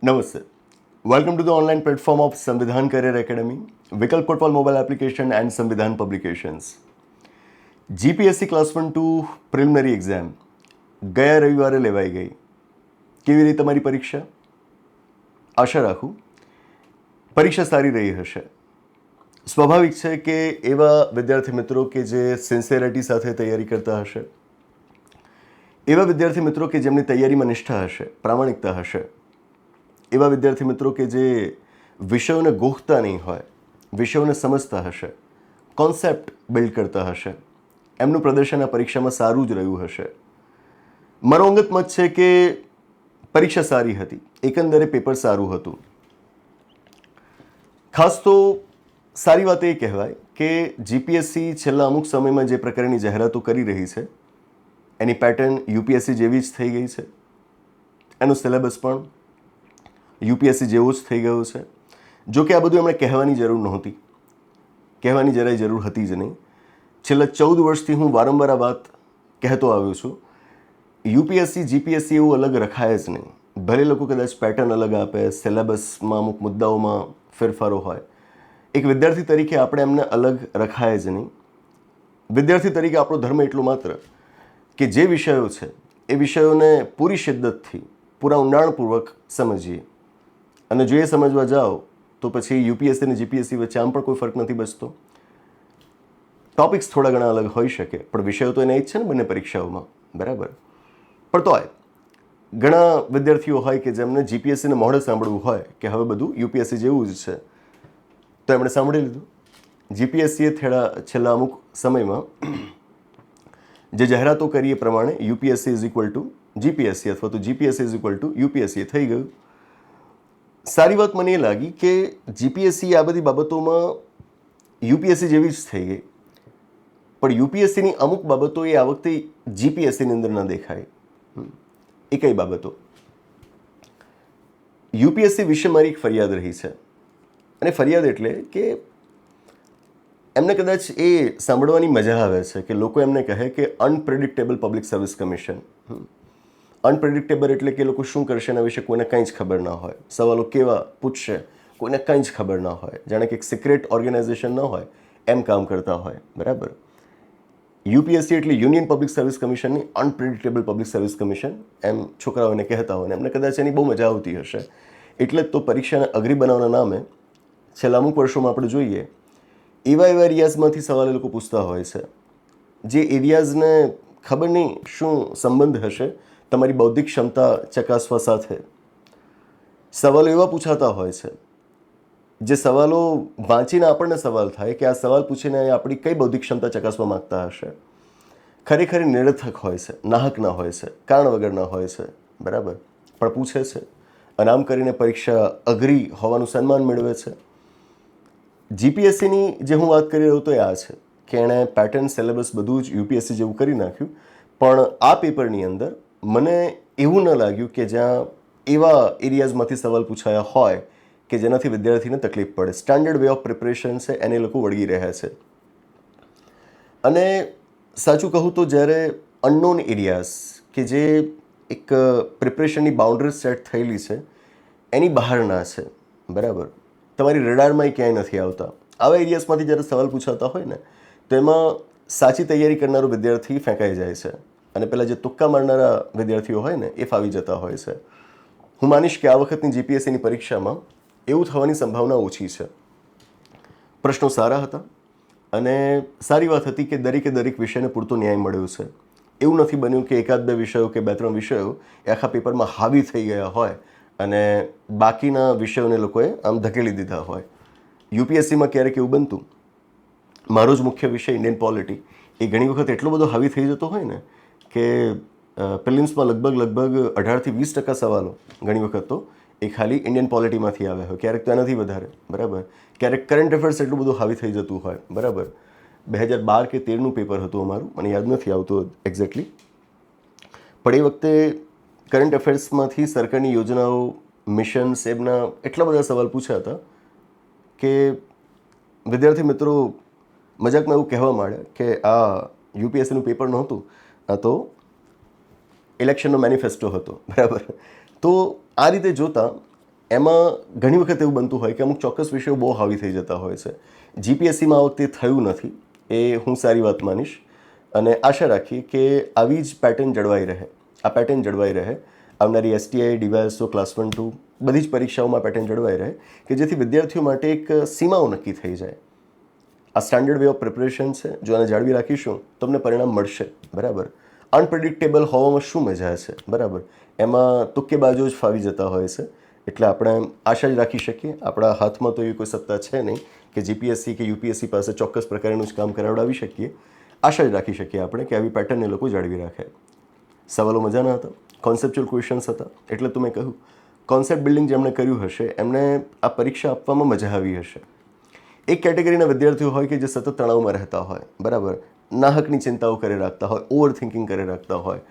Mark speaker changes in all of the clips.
Speaker 1: Namaste. Welcome to the online platform of Samvidhan Career Academy, Vikalp Kotwal mobile application and Samvidhan publications. GPSC class 1-2 preliminary exam ગયા રવિવારે લેવાઈ ગઈ. કેવી રહી તમારી પરીક્ષા? આશા રાખું પરીક્ષા સારી રહી હશે. સ્વાભાવિક છે કે એવા વિદ્યાર્થી મિત્રો કે જે સિન્સિયરિટી સાથે તૈયારી કરતા હશે, એવા વિદ્યાર્થી મિત્રો કે જેમની તૈયારીમાં નિષ્ઠા હશે, પ્રામાણિકતા હશે, એવા વિદ્યાર્થી મિત્રો કે જે વિષયોને ગોખતા નહીં હોય, વિષયોને સમજતા હશે, કોન્સેપ્ટ બિલ્ડ કરતા હશે, એમનું પ્રદર્શન આ પરીક્ષામાં સારું જ રહ્યું હશે. મારો અંગત મત છે કે પરીક્ષા સારી હતી, એકંદરે પેપર સારું હતું. ખાસ તો સારી વાત એ કહેવાય કે જીપીએસસી છેલ્લા અમુક સમયમાં જે પ્રકારની જાહેરાતો કરી રહી છે એની પેટર્ન યુપીએસસી જેવી જ થઈ ગઈ છે. એનું સિલેબસ પણ યુપીએસસી જેવો જ થઈ ગયો છે. જો કે આ બધું એમણે કહેવાની જરૂર નહોતી, કહેવાની જરાય જરૂર હતી જ નહીં. છેલ્લા 14 વર્ષથી હું વારંવાર આ વાત કહેતો આવ્યો છું. યુપીએસસી જીપીએસસી એવું અલગ રખાય જ નહીં. ભલે લોકો કદાચ પેટર્ન અલગ આપે, સિલેબસમાં અમુક મુદ્દાઓમાં ફેરફારો હોય, એક વિદ્યાર્થી તરીકે આપણે એમને અલગ રખાય જ નહીં. વિદ્યાર્થી તરીકે આપણો ધર્મ એટલો માત્ર કે જે વિષયો છે એ વિષયોને પૂરી શિદ્દતથી, પૂરા ઊંડાણપૂર્વક સમજીએ. અને જો એ સમજવા જાઓ તો પછી યુપીએસસી અને જીપીએસસી વચ્ચે આમ પણ કોઈ ફરક નથી બચતો. ટોપિક્સ થોડા ઘણા અલગ હોઈ શકે, પણ વિષયો તો એને જ છે ને બંને પરીક્ષાઓમાં, બરાબર. પણ તોય ઘણા વિદ્યાર્થીઓ હોય કે જેમને જીપીએસસીને મોઢે સાંભળવું હોય કે હવે બધું યુપીએસસી જેવું જ છે, તો એમણે સાંભળી લીધું. જીપીએસસીએ છેલ્લા અમુક સમયમાં જે જાહેરાતો કરી એ પ્રમાણે UPSC is equal to GPSC અથવા તો GPSC is equal to UPSC થઈ ગયું. સારી વાત મને એ લાગી કે જીપીએસસી આ બધી બાબતોમાં યુપીએસસી જેવી જ થઈ ગઈ, પણ યુપીએસસીની અમુક બાબતો એ આ વખતે જીપીએસસીની અંદર ન દેખાય. એ કઈ બાબતો? યુપીએસસી વિશે મારી એક ફરિયાદ રહી છે. અને ફરિયાદ એટલે કે એમને કદાચ એ સાંભળવાની મજા આવે છે કે લોકો એમને કહે કે unpredictable public service commission. Unpredictable એટલે કે લોકો શું કરશે એના વિશે કોઈને કંઈ જ ખબર ના હોય, સવાલો કેવા પૂછશે કોઈને કંઈ જ ખબર ના હોય, જાણે કે એક સિક્રેટ ઓર્ગેનાઇઝેશન ન હોય એમ કામ કરતા હોય, બરાબર. યુપીએસસી એટલે યુનિયન પબ્લિક સર્વિસ કમિશનની અનપ્રેડિક્ટેબલ પબ્લિક સર્વિસ કમિશન એમ છોકરાઓને કહેતા હોય ને એમને કદાચ એની બહુ મજા આવતી હશે. એટલે જ તો પરીક્ષાને અઘરી બનાવવાના નામે છેલ્લા અમુક વર્ષોમાં આપણે જોઈએ એવા એરિયાઝમાંથી સવાલ એ લોકો પૂછતા હોય છે જે એરિયાઝને ખબર નહીં શું સંબંધ હશે તમારી બૌદ્ધિક ક્ષમતા ચકાસવા સાથે. સવાલો એવા પૂછાતા હોય છે જે સવાલો વાંચીને આપણને સવાલ થાય કે આ સવાલ પૂછીને આપણી કઈ બૌદ્ધિક ક્ષમતા ચકાસવા માગતા હશે. ખરેખર નિરર્થક હોય છે, નાહકના હોય છે, કારણ વગરના હોય છે, બરાબર, પણ પૂછે છે અને આમ કરીને પરીક્ષા અઘરી હોવાનું સન્માન મેળવે છે. જીપીએસસીની જે હું વાત કરી રહ્યો તો એ આ છે કે એણે પેટર્ન, સિલેબસ બધું જ યુપીએસસી જેવું કરી નાખ્યું, પણ આ પેપરની અંદર મને એવું ન લાગ્યું કે જ્યાં એવા એરિયાઝમાંથી સવાલ પૂછાયા હોય કે જેનાથી વિદ્યાર્થીને તકલીફ પડે. સ્ટાન્ડર્ડ વે ઓફ પ્રિપરેશન છે એને લોકો વળગી રહ્યા છે. અને સાચું કહું તો જ્યારે અનનોન એરિયાઝ કે જે એક પ્રિપરેશનની બાઉન્ડ્રી સેટ થયેલી છે એની બહારના છે, બરાબર, તમારી રડારમાં ક્યાંય નથી આવતા, આવા એરિયાઝમાંથી જ્યારે સવાલ પૂછાતા હોય ને તો એમાં સાચી તૈયારી કરનારો વિદ્યાર્થી ફેંકાઈ જાય છે અને પેલા જે તુક્કા મારનારા વિદ્યાર્થીઓ હોય ને એ ફાવી જતા હોય છે. હું માનીશ કે આ વખતની જીપીએસસીની પરીક્ષામાં એવું થવાની સંભાવના ઓછી છે. પ્રશ્નો સારા હતા અને સારી વાત હતી કે દરેક વિષયને પૂરતો ન્યાય મળ્યો છે. એવું નથી બન્યું કે એકાદ બે વિષયો કે 2-3 વિષયો એ આખા પેપરમાં હાવી થઈ ગયા હોય અને બાકીના વિષયોને લોકોએ આમ ધકેલી દીધા હોય. યુપીએસસીમાં ક્યારેક એવું બનતું, મારો જ મુખ્ય વિષય ઇન્ડિયન પોલિટી એ ઘણી વખત એટલો બધો હાવી થઈ જતો હોય ને કે પ્રિલિમ્સમાં લગભગ 18થી 20% સવાલો ઘણી વખત તો એ ખાલી ઇન્ડિયન પોલિટીમાંથી આવ્યા હોય, ક્યારેક તો એનાથી વધારે, બરાબર. ક્યારેક કરંટ અફેર્સ એટલું બધું હાવી થઈ જતું હોય, બરાબર. 2012 કે 13નું પેપર હતું અમારું, મને યાદ નથી આવતું એક્ઝેક્ટલી, પણ એ વખતે કરંટ અફેર્સમાંથી સરકારની યોજનાઓ, મિશન્સ, એમના એટલા બધા સવાલ પૂછ્યા હતા કે વિદ્યાર્થી મિત્રો મજાકમાં એવું કહેવા માંડ્યા કે આ યુપીએસસીનું પેપર નહોતું, આ તો ઇલેક્શનનો મેનિફેસ્ટો હતો, બરાબર. તો આ રીતે જોતાં એમાં ઘણી વખત એવું બનતું હોય કે અમુક ચોક્કસ વિષયો બહુ હાવી થઈ જતા હોય છે. જીપીએસસીમાં આ વખતે થયું નથી, એ હું સારી વાત માનીશ અને આશા રાખીએ કે આવી જ પેટર્ન જળવાઈ રહે. આ પેટર્ન જળવાઈ રહે આવનારી એસટીઆઈ, ડીવાયએસઓ, ક્લાસ 1-2 બધી જ પરીક્ષાઓમાં પેટર્ન જળવાઈ રહે કે જેથી વિદ્યાર્થીઓ માટે એક સીમાઓ નક્કી થઈ જાય. આ સ્ટાન્ડર્ડ વે ઓફ પ્રિપરેશન છે, જો આને જાળવી રાખીશું તમને પરિણામ મળશે. બરાબર. અનપ્રિડિક્ટેબલ હોવામાં શું મજા છે. બરાબર. એમાં તુક્કેબાજો જ ફાવી જતા હોય છે. એટલે આપણે આશા જ રાખી શકીએ, આપણા હાથમાં તો એવી કોઈ સત્તા છે નહીં કે જીપીએસસી કે યુપીએસસી પાસે ચોક્કસ પ્રકારનું જ કામ કરાવડાવી શકીએ. આશા જ રાખી શકીએ આપણે કે આવી પેટર્ન એ લોકો જાળવી રાખે. સવાલો મજાના હતા, કોન્સેપ્ચ્યુઅલ ક્વેશ્ચન્સ હતા, એટલે તો મેં કહ્યું કોન્સેપ્ટ બિલ્ડિંગ જેમણે કર્યું હશે એમને આ પરીક્ષા આપવામાં મજા આવી હશે. એક કેટેગરીના વિદ્યાર્થીઓ હોય કે જે સતત તણાવમાં રહેતા હોય. બરાબર. નાહકની ચિંતાઓ કરે રાખતા હોય, ઓવર થિંકિંગ કરે રાખતા હોય.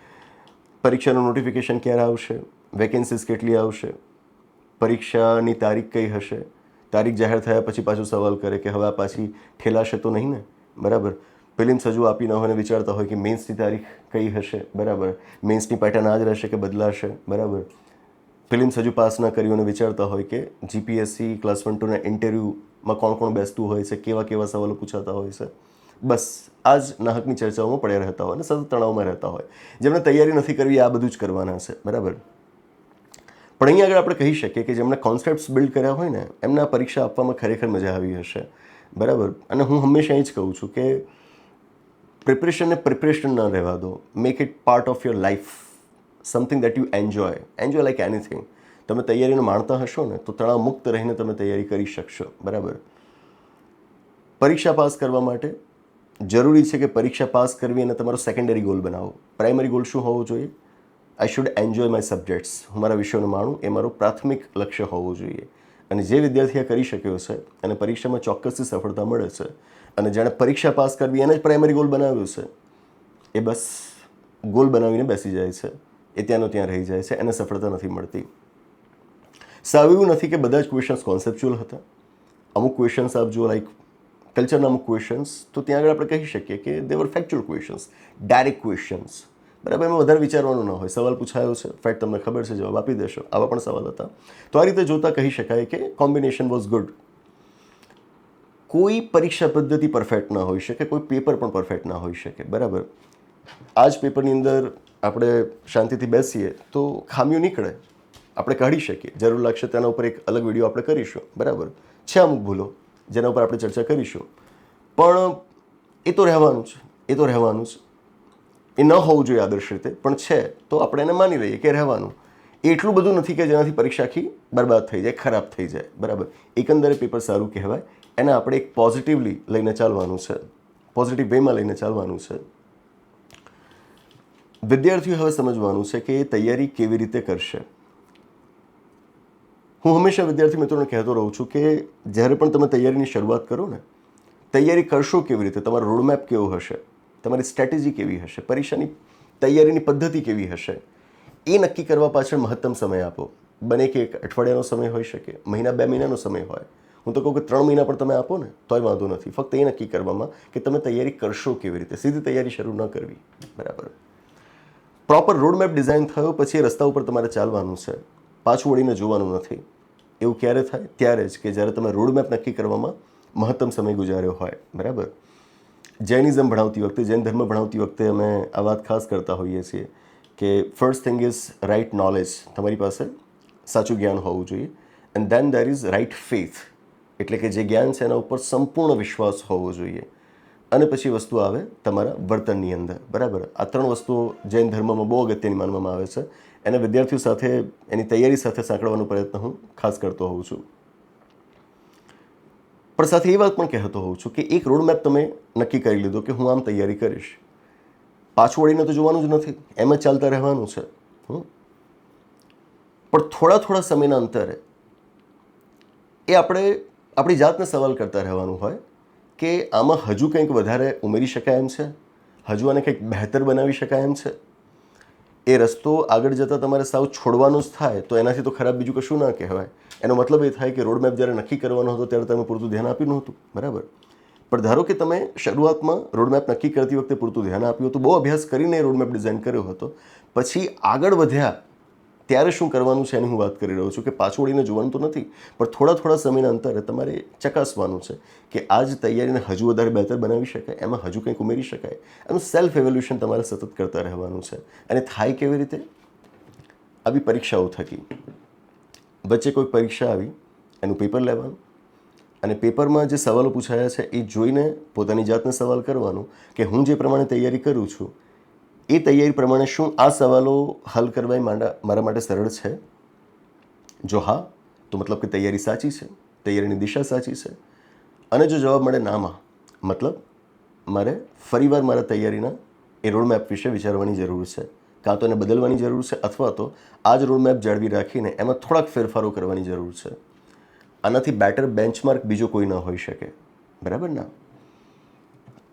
Speaker 1: પરીક્ષાનું નોટિફિકેશન ક્યારે આવશે, વેકેન્સીસ કેટલી આવશે, પરીક્ષાની તારીખ કઈ હશે, તારીખ જાહેર થયા પછી પાછું સવાલ કરે કે હવે આ પાછી ઠેલાશે તો નહીં ને. બરાબર. પ્રિલિમ્સ હજુ આપી ન હોય અને વિચારતા હોય કે મેન્સની તારીખ કઈ હશે. બરાબર. મેન્સની પેટર્ન આ જ રહેશે કે બદલાશે. બરાબર. પ્રિલિમ્સ હજુ પાસ ન કર્યું અને વિચારતા હોય કે જીપીએસસી ક્લાસ 1-2ના ઇન્ટરવ્યૂમાં કોણ કોણ બેસતું હોય છે, કેવા કેવા સવાલો પૂછાતા હોય છે. બસ આ જ નાહકની ચર્ચાઓમાં પડ્યા રહેતા હોય અને સતત તણાવમાં રહેતા હોય. જેમને તૈયારી નથી કરવી આ બધું જ કરવાના છે. બરાબર. પણ અહીંયા આગળ આપણે કહી શકીએ કે જેમણે કોન્સેપ્ટ્સ બિલ્ડ કર્યા હોય ને એમને આ પરીક્ષા આપવામાં ખરેખર મજા આવી હશે. બરાબર. અને હું હંમેશા એ જ કહું છું કે પ્રિપરેશનને પ્રિપરેશન ન રહેવા દો. Make it part of your life, something that you enjoy like anything. તમે તૈયારીને માણતા હશો ને તો તણાવ મુક્ત રહીને તમે તૈયારી કરી શકશો. બરાબર. પરીક્ષા પાસ કરવા માટે જરૂરી છે કે પરીક્ષા પાસ કરવી અને તમારો સેકન્ડરી ગોલ બનાવો. પ્રાઇમરી ગોલ શું હોવો જોઈએ? I should enjoy my subjects. હું મારા વિષયોને માણું એ મારું પ્રાથમિક લક્ષ્ય હોવું જોઈએ. અને જે વિદ્યાર્થી આ કરી શક્યો છે અને પરીક્ષામાં ચોક્કસથી સફળતા મળે છે અને જેણે પરીક્ષા પાસ કરવી એને જ પ્રાઇમરી ગોલ બનાવ્યો છે એ બસ ગોલ બનાવીને બેસી જાય છે, એ ત્યાંનો ત્યાં રહી જાય છે, એને સફળતા નથી મળતી. સાવ એવું નથી કે બધા જ ક્વેશ્ચન્સ કોન્સેપ્ચ્યુઅલ હતા. અમુક ક્વેશ્ચન્સ આપ જો લાઈક કલ્ચરના અમુક ક્વેશ્ચન્સ તો ત્યાં આગળ આપણે કહી શકીએ કે દે વર ફેક્ચ્યુઅલ ક્વેશ્ચન્સ, ડાયરેક્ટ ક્વેશ્ચન્સ. બરાબર. એમાં વધારે વિચારવાનું ન હોય, સવાલ પૂછાયો છે, ફેક્ટ તમને ખબર છે, જવાબ આપી દેશો, આવા પણ સવાલ હતા. તો આ રીતે જોતાં કહી શકાય કે કોમ્બિનેશન વોઝ ગુડ. કોઈ પરીક્ષા પદ્ધતિ પરફેક્ટ ના હોઈ શકે, કોઈ પેપર પણ પરફેક્ટ ના હોઈ શકે. બરાબર. આ જ પેપરની અંદર આપણે શાંતિથી બેસીએ તો ખામીઓ નીકળે, આપણે કાઢી શકીએ. જરૂર લાગશે તેના ઉપર એક અલગ વિડીયો આપણે કરીશું. બરાબર. છે અમુક ભૂલો જેના ઉપર આપણે ચર્ચા કરીશું, પણ એ તો રહેવાનું છે, એ તો રહેવાનું છે. એ ન હોવું જોઈએ આદર્શ રીતે, પણ છે તો આપણે એને માની લઈએ કે રહેવાનું. એ એટલું બધું નથી કે જેનાથી પરીક્ષા આખી બરબાદ થઈ જાય, ખરાબ થઈ જાય. બરાબર. એકંદરે પેપર સારું કહેવાય. એને આપણે એક પોઝિટિવલી લઈને ચાલવાનું છે, પોઝિટિવ વેમાં લઈને ચાલવાનું છે. વિદ્યાર્થીઓ હવે સમજવાનું છે કે એ તૈયારી કેવી રીતે કરશે. હું હંમેશા વિદ્યાર્થી મિત્રોને કહેતો રહું છું કે જ્યારે પણ તમે તૈયારીની શરૂઆત કરો ને, તૈયારી કરશો કેવી રીતે, તમારો રોડમેપ કેવો હશે, તમારી સ્ટ્રેટેજી કેવી હશે, પરીક્ષાની તૈયારીની પદ્ધતિ કેવી હશે, એ નક્કી કરવા પાછળ મહત્તમ સમય આપો. બને કે એક અઠવાડિયાનો સમય હોઈ શકે, મહિના 2 મહિનાનો સમય હોય. હું તો કહું કે 3 મહિના પણ તમે આપો ને તોય વાંધો નથી. ફક્ત એ નક્કી કરવામાં કે તમે તૈયારી કરશો કેવી રીતે, સીધી તૈયારી શરૂ ન કરવી. બરાબર. પ્રોપર રોડમેપ ડિઝાઇન થયો પછી એ રસ્તા ઉપર તમારે ચાલવાનું છે, પાછું વળીને જોવાનું નથી. એવું ક્યારે થાય? ત્યારે જ કે જ્યારે તમે રોડમેપ નક્કી કરવામાં મહત્તમ સમય ગુજાર્યો હોય. બરાબર. જૈનિઝમ ભણાવતી વખતે, જૈન ધર્મ ભણાવતી વખતે અમે આ વાત ખાસ કરતા હોઈએ છીએ કે first thing is right knowledge. તમારી પાસે સાચું જ્ઞાન હોવું જોઈએ. And then there is right faith, એટલે કે જે જ્ઞાન છે એના ઉપર સંપૂર્ણ વિશ્વાસ હોવો જોઈએ. અને પછી વસ્તુ આવે તમારા વર્તનની અંદર. બરાબર. આ 3 વસ્તુઓ જૈન ધર્મમાં બહુ અગત્યની માનવામાં આવે છે. એને વિદ્યાર્થીઓ સાથે એની તૈયારી સાથે સાંકળવાનો પ્રયત્ન હું ખાસ કરતો હોઉં છું. પણ સાથે એ વાત પણ કહેતો હોઉં છું કે એક રોડમેપ તમે નક્કી કરી લીધો કે હું આમ તૈયારી કરીશ, પાછું વળીને તો જોવાનું જ નથી, એમ જ ચાલતા રહેવાનું છે. પણ થોડા સમયના અંતરે એ આપણે આપણી જાતને સવાલ કરતા રહેવાનું હોય કે આમાં હજુ કંઈક વધારે ઉમેરી શકાય એમ છે, હજુ આને કંઈક બહેતર બનાવી શકાય એમ છે. એ રસ્તો આગળ જતાં તમારે સાવ છોડવાનો જ થાય તો એનાથી તો ખરાબ બીજું કશું ના કહેવાય. એનો મતલબ એ થાય કે રોડમેપ જ્યારે નક્કી કરવાનો હતો ત્યારે તમે પૂરતું ધ્યાન આપ્યું નહોતું. બરાબર. પણ ધારો કે તમે શરૂઆતમાં રોડમેપ નક્કી કરતી વખતે પૂરતું ધ્યાન આપ્યું હતું, બહુ અભ્યાસ કરીને રોડમેપ ડિઝાઇન કર્યો હતો, પછી આગળ વધ્યા ત્યારે શું કરવાનું છે એની હું વાત કરી રહ્યો છું કે પાછું વળીને જોવાનું તો નથી, પણ થોડા થોડા સમયના અંતરે તમારે ચકાસવાનું છે કે આ જ તૈયારીને હજુ વધારે બહેતર બનાવી શકાય, એમાં હજુ કંઈક ઉમેરી શકાય. એનું સેલ્ફ એવોલ્યુશન તમારે સતત કરતા રહેવાનું છે. અને થાય કેવી રીતે? આવી પરીક્ષાઓ થકી. વચ્ચે કોઈ પરીક્ષા આવી, એનું પેપર લેવાનું અને પેપરમાં જે સવાલો પૂછાયા છે એ જોઈને પોતાની જાતને સવાલ કરવાનો કે હું જે પ્રમાણે તૈયારી કરું છું એ તૈયારી પ્રમાણે શું આ સવાલો હલ કરવા મારા માટે સરળ છે? જો હા, તો મતલબ કે તૈયારી સાચી છે, તૈયારીની દિશા સાચી છે. અને જો જવાબ મળે નામાં, મતલબ મારે ફરીવાર મારા તૈયારીના એ રોડમેપ વિશે વિચારવાની જરૂર છે. કાં તો એને બદલવાની જરૂર છે અથવા તો આ જ રોડમેપ જાળવી રાખીને એમાં થોડાક ફેરફારો કરવાની જરૂર છે. આનાથી બેટર બેન્ચમાર્ક બીજો કોઈ ન હોઈ શકે, બરાબર ના?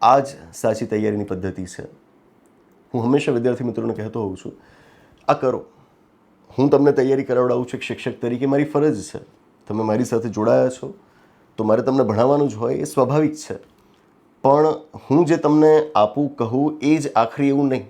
Speaker 1: આ જ સાચી તૈયારીની પદ્ધતિ છે. હું હંમેશા વિદ્યાર્થી મિત્રોને કહેતો હોઉં છું, આ કરો. હું તમને તૈયારી કરાવડાવું છું એક શિક્ષક તરીકે, મારી ફરજ છે. તમે મારી સાથે જોડાયા છો તો મારે તમને ભણાવવાનું જ હોય, એ સ્વાભાવિક છે. પણ હું જે તમને આપું કહું એ જ આખરી એવું નહીં,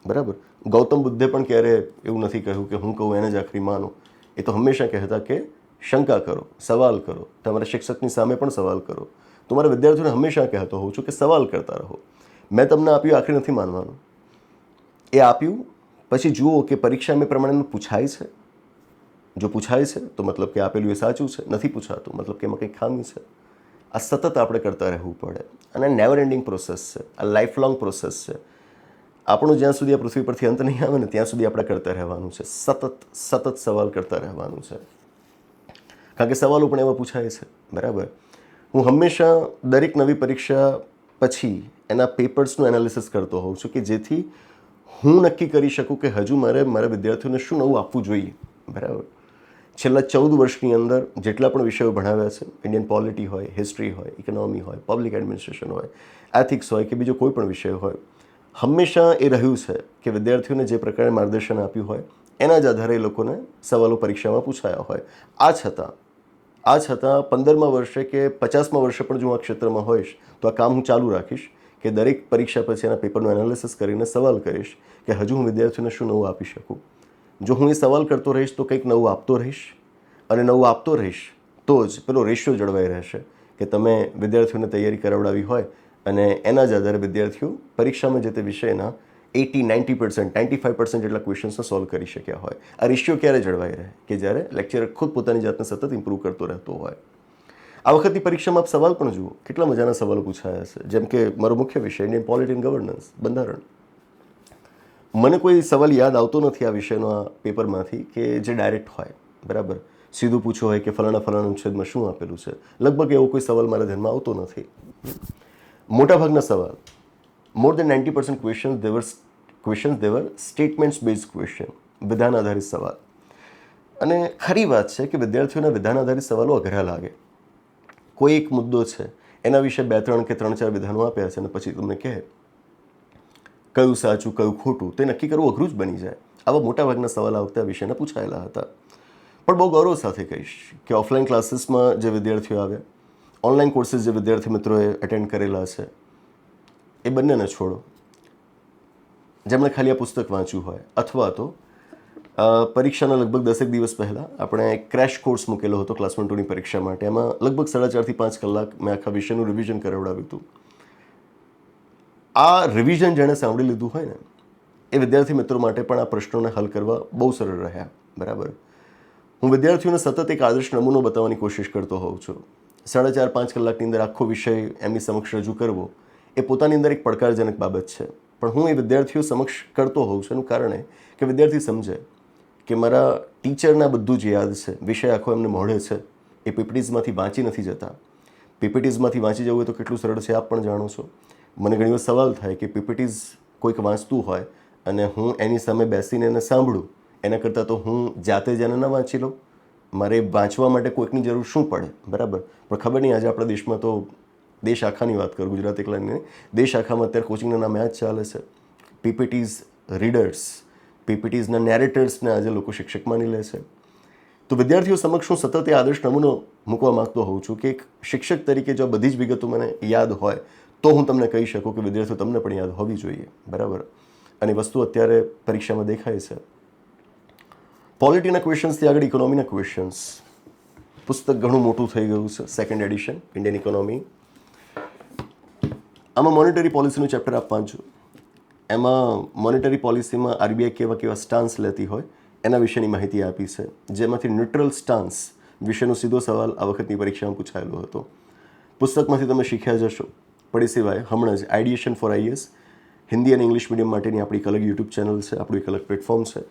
Speaker 1: બરાબર? ગૌતમ બુદ્ધે પણ ક્યારે એવું નથી કહ્યું કે હું કહું એને જ આખરી માનો. એ તો હંમેશા કહેતા કે શંકા કરો, સવાલ કરો, તમારા શિક્ષકની સામે પણ સવાલ કરો. તો મારા વિદ્યાર્થીઓને હંમેશા કહેતો હોઉં છું કે સવાલ કરતા રહો. મેં તમને આપ્યું આખરી નથી માનવાનું. એ આપ્યું પછી જુઓ કે પરીક્ષા મેં પ્રમાણેનું પૂછાય છે. જો પૂછાય છે તો મતલબ કે આપેલું એ સાચું છે, નથી પૂછાતું મતલબ કે એમાં કંઈક ખામી છે. આ સતત આપણે કરતા રહેવું પડે અને નેવર એન્ડિંગ પ્રોસેસ છે, આ લાઈફ લોંગ પ્રોસેસ છે. આપણું જ્યાં સુધી આ પૃથ્વી પરથી અંત નહીં આવે ને ત્યાં સુધી આપણે કરતા રહેવાનું છે. સતત સવાલ કરતા રહેવાનું છે. કારણ કે સવાલો પણ એવા પૂછાય છે, બરાબર? હું હંમેશા દરેક નવી પરીક્ષા પછી એના પેપર્સનું એનાલિસિસ કરતો હોઉં છું કે જેથી હું નક્કી કરી શકું કે હજુ મારે મારા વિદ્યાર્થીઓને શું નવું આપવું જોઈએ, બરાબર? છેલ્લા 14 વર્ષની અંદર જેટલા પણ વિષયો ભણાવ્યા છે, ઇન્ડિયન પોલિટી હોય, હિસ્ટ્રી હોય, ઇકોનોમી હોય, પબ્લિક એડમિનિસ્ટ્રેશન હોય, એથિક્સ હોય કે બીજો કોઈ પણ વિષય હોય, હંમેશા એ રહ્યું છે કે વિદ્યાર્થીઓને જે પ્રકારે માર્ગદર્શન આપ્યું હોય એના જ આધારે એ લોકોને સવાલો પરીક્ષામાં પૂછાયા હોય. આ છતાં 15મા વર્ષે કે 50મા વર્ષે પણ જો આ ક્ષેત્રમાં હોઈશ તો આ કામ હું ચાલુ રાખીશ કે દરેક પરીક્ષા પછી એના પેપરનું એનાલિસિસ કરીને સવાલ કરીશ કે હજુ હું વિદ્યાર્થીઓને શું નવું આપી શકું. જો હું એ સવાલ કરતો રહીશ તો કંઈક નવું આપતો રહીશ અને નવું આપતો રહીશ તો જ પેલો રેશિયો જળવાઈ રહેશે કે તમે વિદ્યાર્થીઓને તૈયારી કરાવડાવી હોય અને એના જ આધારે વિદ્યાર્થીઓ પરીક્ષામાં જે તે વિષયના 80-90%, 95% જેટલા ક્વેશ્ચન્સને સોલ્વ કરી શક્યા હોય. આ રેશિયો ક્યારે જળવાઈ રહે? કે જ્યારે લેક્ચરર ખુદ પોતાની જાતને સતત ઇમ્પ્રૂવ કરતો રહેતો હોય. આ વખતની પરીક્ષામાં આપ સવાલ પણ જુઓ, કેટલા મજાના સવાલો પૂછાયા છે. જેમ કે મારો મુખ્ય વિષય ઇન્ડિયન પોલિટી એન્ડ ગવર્નન્સ, બંધારણ. મને કોઈ સવાલ યાદ આવતો નથી આ વિષયનો આ પેપરમાંથી કે જે ડાયરેક્ટ હોય, બરાબર? સીધું પૂછો હોય કે ફલાણા અનુચ્છેદમાં શું આપેલું છે. લગભગ એવો કોઈ સવાલ મારા ધ્યાનમાં આવતો નથી. મોટાભાગના સવાલ, મોર દેન 90% questions they were statements based question, વિધાન આધારિત સવાલ. અને ખરી વાત છે કે વિદ્યાર્થીઓના વિધાન આધારિત સવાલો અઘરા લાગે. કોઈ એક મુદ્દો છે એના વિશે 2-3 કે 3-4 વિધાનો આપ્યા છે અને પછી તમને કહે કયું સાચું કયું ખોટું તે નક્કી કરવું અઘરું જ બની જાય. આવા મોટાભાગના સવાલ આ વખતે આ વિષયના પૂછાયેલા હતા. પણ બહુ ગૌરવ સાથે કહીશ કે ઓફલાઈન ક્લાસીસમાં જે વિદ્યાર્થીઓ આવ્યા, ઓનલાઈન કોર્સીસ જે વિદ્યાર્થી મિત્રોએ એટેન્ડ કરેલા છે, એ બંનેને છોડો. જેમણે ખાલી આ પુસ્તક વાંચ્યું હોય અથવા તો પરીક્ષાના લગભગ 10 દિવસ પહેલાં આપણે એક ક્રેશ કોર્સ મૂકેલો હતો ક્લાસ 1-2ની પરીક્ષા માટે. એમાં લગભગ 4.5 થી 5 કલાક મેં આખા વિષયનું રિવિઝન કરાવડાવ્યું હતું. આ રિવિઝન જેણે સાંભળી લીધું હોય ને એ વિદ્યાર્થી મિત્રો માટે પણ આ પ્રશ્નોને હલ કરવા બહુ સરળ રહ્યા, બરાબર? હું વિદ્યાર્થીઓને સતત એક આદર્શ નમૂનો બતાવવાની કોશિશ કરતો હોઉં છું. 4.5-5 કલાકની અંદર આખો વિષય એમની સમક્ષ રજૂ કરવો એ પોતાની અંદર એક પડકારજનક બાબત છે. પણ હું એ વિદ્યાર્થીઓ સમક્ષ કરતો હોઉં છું એનું કારણ કે વિદ્યાર્થી સમજે કે મારા ટીચરના બધું જ યાદ છે, વિષય આખો એમને મોઢે છે, એ પીપીટીઝમાંથી વાંચી નથી જતા. પીપીટીઝમાંથી વાંચી જવું હોય તો કેટલું સરળ છે આપ પણ જાણો છો. મને ઘણી વાર સવાલ થાય કે પીપીટીઝ કોઈક વાંચતું હોય અને હું એની સામે બેસીને એને સાંભળું એના કરતાં તો હું જાતે જ એને ન વાંચી લઉં. મારે વાંચવા માટે કોઈકની જરૂર શું પડે, બરાબર? પણ ખબર નહીં આજે આપણા દેશમાં તો દેશ આખાની વાત કરું, ગુજરાત એકલા નહીં, દેશ આખામાં અત્યારે કોચિંગના નામે આ જ ચાલે છે. પીપીટીઝ રીડર્સ, પીપીટીઝના નેરેટર્સને આજે લોકો શિક્ષક માની લે છે. તો વિદ્યાર્થીઓ સમક્ષ હું સતત એ આદર્શ નમૂનો મૂકવા માગતો હોઉં છું કે એક શિક્ષક તરીકે જો બધી જ વિગતો મને યાદ હોય તો હું તમને કહી શકું કે વિદ્યાર્થીઓ તમને પણ યાદ હોવી જોઈએ, બરાબર? અને વસ્તુ અત્યારે પરીક્ષામાં દેખાય છે. પોલિટીના ક્વેશ્ચન્સથી આગળ ઇકોનોમીના ક્વેશ્ચન્સ. પુસ્તક ઘણું મોટું થઈ ગયું છે, સેકન્ડ એડિશન ઇન્ડિયન ઇકોનોમી. આમાં મોનેટરી પોલિસીનું ચેપ્ટર આપ વાંચો. એમાં મોનેટરી પોલિસીમાં આરબીઆઈ કેવા કેવા સ્ટાન્સ લેતી હોય એના વિશેની માહિતી આપી છે, જેમાંથી ન્યુટ્રલ સ્ટાન્સ વિશેનો સીધો સવાલ આ વખતની પરીક્ષામાં પૂછાયેલો હતો. પુસ્તકમાંથી તમે શીખ્યા જશો. પણ એ સિવાય હમણાં જ આઈડિએશન ફોર આઈએસ હિન્દી અને ઇંગ્લિશ મીડિયમ માટેની આપણી એક અલગ યુટ્યુબ ચેનલ છે, આપણું એક અલગ પ્લેટફોર્મ છે.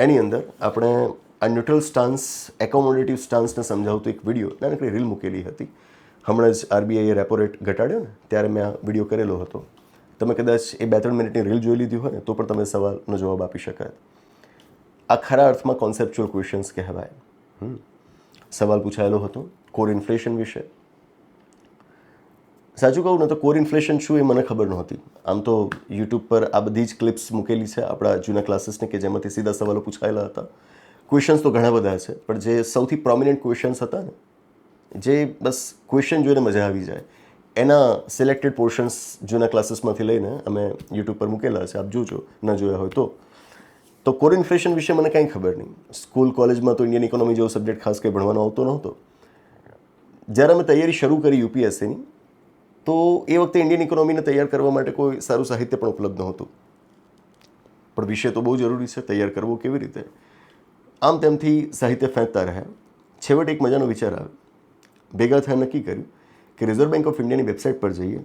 Speaker 1: એની અંદર આપણે આ ન્યુટ્રલ સ્ટાન્સ, એકોમોડેટિવ સ્ટાન્સને સમજાવતો એક વિડીયો નાનકડી રીલ મૂકેલી હતી. હમણાં જ આરબીઆઈએ રેપો રેટ ઘટાડ્યો ને ત્યારે મેં આ વિડીયો કરેલો હતો. તમે કદાચ એ 2-3 મિનિટની રીલ જોઈ લીધી હોય ને તો પણ તમે સવાલનો જવાબ આપી શકાય. આ ખરા અર્થમાં કોન્સેપ્ચ્યુઅલ ક્વેશ્ચન્સ કહેવાય. સવાલ પૂછાયેલો હતો કોર ઇન્ફ્લેશન વિશે. સાચું કહું ને તો કોર ઇન્ફ્લેશન શું એ મને ખબર નહોતી. આમ તો યુટ્યુબ પર આ બધી જ ક્લિપ્સ મૂકેલી છે આપણા જૂના ક્લાસીસને, કે જેમાંથી સીધા સવાલો પૂછાયેલા હતા. ક્વેશ્ચન્સ તો ઘણા બધા છે, પણ જે સૌથી પ્રોમિનન્ટ ક્વેશ્ચન્સ હતા ને, જે બસ ક્વેશ્ચન જોઈને મજા આવી જાય, એના સિલેક્ટેડ પોર્શન્સ જૂના ક્લાસીસમાંથી લઈને અમે યુટ્યુબ પર મૂકેલા છે. આપ જોજો, ન જોયા હોય તો. તો કોર ઇન્ફ્લેશન વિશે મને કાંઈ ખબર નહીં. સ્કૂલ કોલેજમાં તો ઇન્ડિયન ઇકોનોમી જેવો સબ્જેક્ટ ખાસ કંઈ ભણવાનો આવતો નહોતો. જ્યારે અમે તૈયારી શરૂ કરી યુપીએસસીની, તો એ વખતે ઇન્ડિયન ઇકોનોમીને તૈયાર કરવા માટે કોઈ સારું સાહિત્ય પણ ઉપલબ્ધ નહોતું. પણ વિષય તો બહુ જરૂરી છે, તૈયાર કરવો કેવી રીતે? આમ તેમથી સાહિત્ય ફેંકતા રહ્યા. છેવટે એક મજાનો વિચાર આવ્યો. ભેગા થયા નક્કી કર્યું કે રિઝર્વ બેંક ઓફ ઇન્ડિયાની વેબસાઇટ પર જઈએ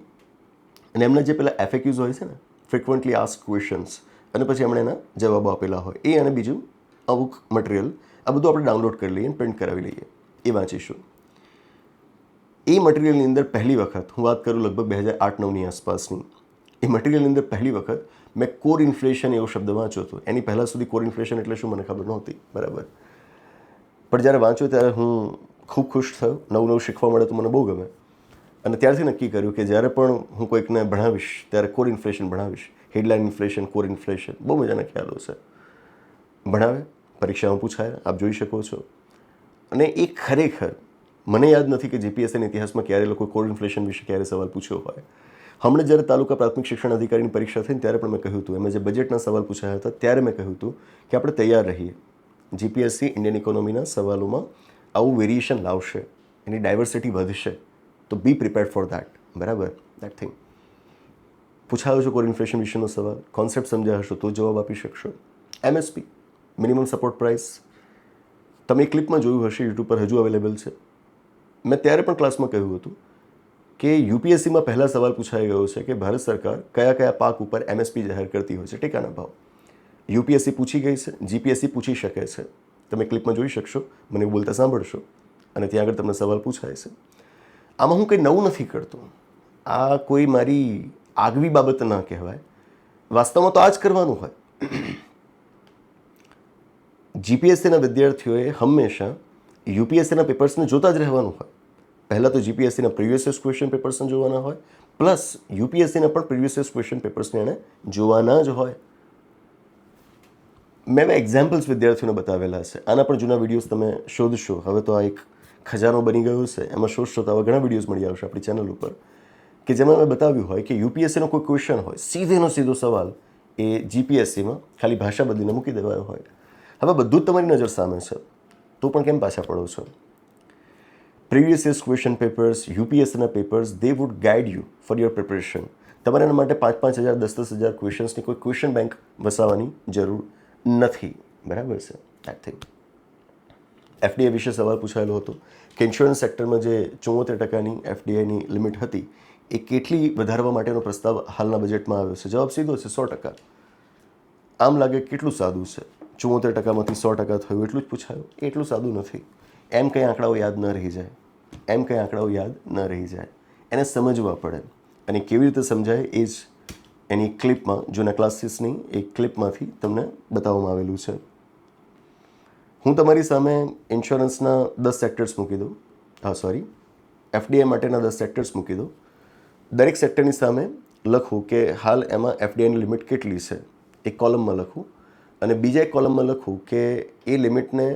Speaker 1: અને એમના જે પેલા એફએક્યુઝ હોય છે ને, ફ્રિકવન્ટલી આસ્ક ક્વેશ્ચન્સ, અને પછી એમણે એના જવાબો આપેલા હોય એ, અને બીજું અમુક મટીરિયલ, આ બધું આપણે ડાઉનલોડ કરી લઈએ અને પ્રિન્ટ કરાવી લઈએ. એ વાંચીશું. એ મટીરિયલની અંદર પહેલી વખત, હું વાત કરું લગભગ 2008-9ની આસપાસની, એ મટીરિયલની અંદર પહેલી વખત મેં કોર ઇન્ફ્લેશન એવો શબ્દ વાંચ્યો હતો. એની પહેલાં સુધી કોર ઇન્ફ્લેશન એટલે શું મને ખબર નહોતી, બરાબર. પણ જ્યારે વાંચ્યો ત્યારે હું ખૂબ ખુશ થયો. નવું નવું શીખવા મળે તો મને બહુ ગમે. અને ત્યારથી નક્કી કર્યું કે જ્યારે પણ હું કોઈકને ભણાવીશ ત્યારે કોર ઇન્ફ્લેશન ભણાવીશ. હેડલાઇન ઇન્ફ્લેશન, કોર ઇન્ફ્લેશન, બહુ મજાના ખ્યાલો છે. ભણાવે, પરીક્ષામાં પૂછાય, આપ જોઈ શકો છો. અને એ ખરેખર મને યાદ નથી કે જીપીએસસીના ઇતિહાસમાં ક્યારે લોકો કોર ઇન્ફ્લેશન વિશે ક્યારે સવાલ પૂછ્યો હોય. હમણાં જ્યારે તાલુકા પ્રાથમિક શિક્ષણ અધિકારીની પરીક્ષા થઈને ત્યારે પણ મેં કહ્યું હતું, એમાં જે બજેટના સવાલ પૂછાયા હતા ત્યારે મેં કહ્યું હતું કે આપણે તૈયાર રહીએ. જીપીએસસી ઇન્ડિયન ઇકોનોમીના સવાલોમાં આવું વેરિએશન લાવશે, એની ડાયવર્સિટી વધશે, તો બી પ્રિપેર્ડ ફોર દેટ, બરાબર. દેટ થિંગ પૂછાયો છો કોર ઇન્ફ્લેશન વિશેનો સવાલ, કોન્સેપ્ટ સમજ્યા હશો તો જવાબ આપી શકશો. એમએસપી, મિનિમમ સપોર્ટ પ્રાઇસ, તમે ક્લિપમાં જોયું હશે, યુટ્યુબ પર હજુ અવેલેબલ છે. મેં ત્યારે પણ ક્લાસમાં કહ્યું હતું કે યુપીએસસીમાં પહેલા સવાલ પૂછાઈ ગયો છે કે ભારત સરકાર કયા કયા પાક ઉપર એમએસપી જાહેર કરતી હોય છે, ટેકાના ભાવ. યુપીએસસી પૂછી ગઈ છે, જીપીએસસી પૂછી શકે છે. તમે ક્લિપમાં જોઈ શકશો, મને બોલતા સાંભળશો, અને ત્યાં આગળ તમને સવાલ પૂછાય છે. આમાં હું કંઈ નવું નથી કરતો. આ કોઈ મારી આગવી બાબત ના કહેવાય. વાસ્તવમાં તો આ જ કરવાનું હોય. જીપીએસસીના વિદ્યાર્થીઓએ હંમેશા યુપીએસસીના પેપર્સને જોતા જ રહેવાનું હોય. પહેલાં તો જીપીએસસીના પ્રીવિયસ યર્સ ક્વેશ્ચન પેપર્સને જોવાના હોય, પ્લસ યુપીએસસીના પણ પ્રીવિયસ યર્સ ક્વેશ્ચન પેપર્સને એણે જોવાના જ હોય. મેં એક્ઝામ્પલ્સ વિદ્યાર્થીઓને બતાવેલા છે. આના પણ જૂના વિડીયોઝ તમે શોધશો. હવે તો આ એક ખજાનો બની ગયો છે. એમાં શોધશો તો આવા ઘણા વિડીયોઝ મળી આવશે આપણી ચેનલ ઉપર, કે જેમાં મેં બતાવ્યું હોય કે યુપીએસસીનો કોઈ ક્વેશ્ચન હોય, સીધેનો સીધો સવાલ એ જીપીએસસીમાં ખાલી ભાષા બદલીને મૂકી દેવાયો હોય. હવે બધું જ તમારી નજર સામે છે, તો પણ કેમ પાછા પડો છો? પ્રીવિયસ યર્સ ક્વેશ્ચન પેપર્સ, યુપીએસસીના papers, they would guide you for your preparation. તમારે એના માટે 5,000, 10,000 ક્વેશ્ચન્સની કોઈ ક્વેશ્ચન બેંક વસાવવાની જરૂર નથી, બરાબર છે. That thing. એફડીઆઈ વિશે સવાલ પૂછાયેલો હતો કે ઇન્સ્યોરન્સ સેક્ટરમાં જે 74% એફડીઆઈની લિમિટ હતી એ કેટલી વધારવા માટેનો પ્રસ્તાવ હાલના બજેટમાં આવ્યો છે? જવાબ સીધો છે, 100%. આમ લાગે કેટલું સાદું છે. 74%માંથી 100% થયું એટલું જ પૂછાયું. એટલું સાદું નથી. એમ કંઈ આંકડાઓ યાદ ન રહી જાય, એમ કંઈ આંકડાઓ યાદ ન રહી જાય. એને સમજવા પડે, અને કેવી રીતે સમજાય એ જ એની ક્લિપમાં, જૂના ક્લાસીસની એક ક્લિપમાંથી તમને બતાવવામાં આવેલું છે. હું તમારી સામે ઇન્સ્યોરન્સના 10 સેક્ટર્સ મૂકી દઉં. એફડીઆઈ માટેના 10 સેક્ટર્સ મૂકી દઉં. દરેક સેક્ટરની સામે લખું કે હાલ એમાં એફડીઆઈની લિમિટ કેટલી છે, એક કોલમમાં લખું, અને બીજા એક કોલમમાં લખું કે એ લિમિટને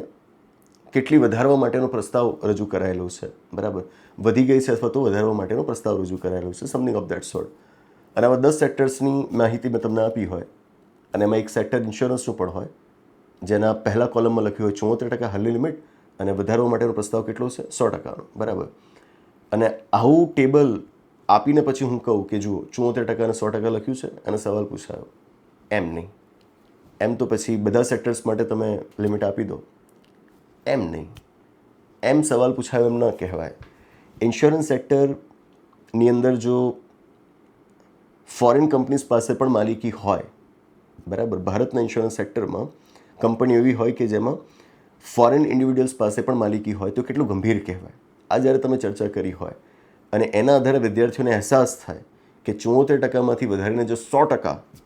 Speaker 1: કેટલી વધારવા માટેનો પ્રસ્તાવ રજૂ કરાયેલો છે, બરાબર. વધી ગઈ છે અથવા તો વધારવા માટેનો પ્રસ્તાવ રજૂ કરાયેલો છે, સમથિંગ ઓફ દેટ સોર્ટ. અને આવા 10 સેક્ટર્સની માહિતી મેં તમને આપી હોય, અને એમાં એક સેક્ટર ઇન્સ્યોરન્સનું પણ હોય, જેના પહેલા કોલમમાં લખ્યું હોય 74% હાલની લિમિટ અને વધારવા માટેનો પ્રસ્તાવ કેટલો છે 100%નો, બરાબર. અને આવું ટેબલ આપીને પછી હું કહું કે જુઓ 74% અને 100% લખ્યું છે અને સવાલ પૂછાયો, એમ નહીં. એમ તો પછી બધા સેક્ટર્સ માટે તમે લિમિટ આપી દો, એમ નહીં. એમ સવાલ પૂછાયો એમ ન કહેવાય. ઇન્સ્યોરન્સ સેક્ટરની અંદર જો ફોરેન કંપનીઝ પાસે પણ માલિકી હોય, બરાબર, ભારતના ઇન્સ્યોરન્સ સેક્ટરમાં કંપની એવી હોય કે જેમાં ફોરેન ઇન્ડિવિડ્યુઅલ્સ પાસે પણ માલિકી હોય તો કેટલું ગંભીર કહેવાય. આ જ્યારે તમે ચર્ચા કરી હોય અને એના આધારે વિદ્યાર્થીઓને અહેસાસ થાય કે 74%માંથી વધારીને જો 100%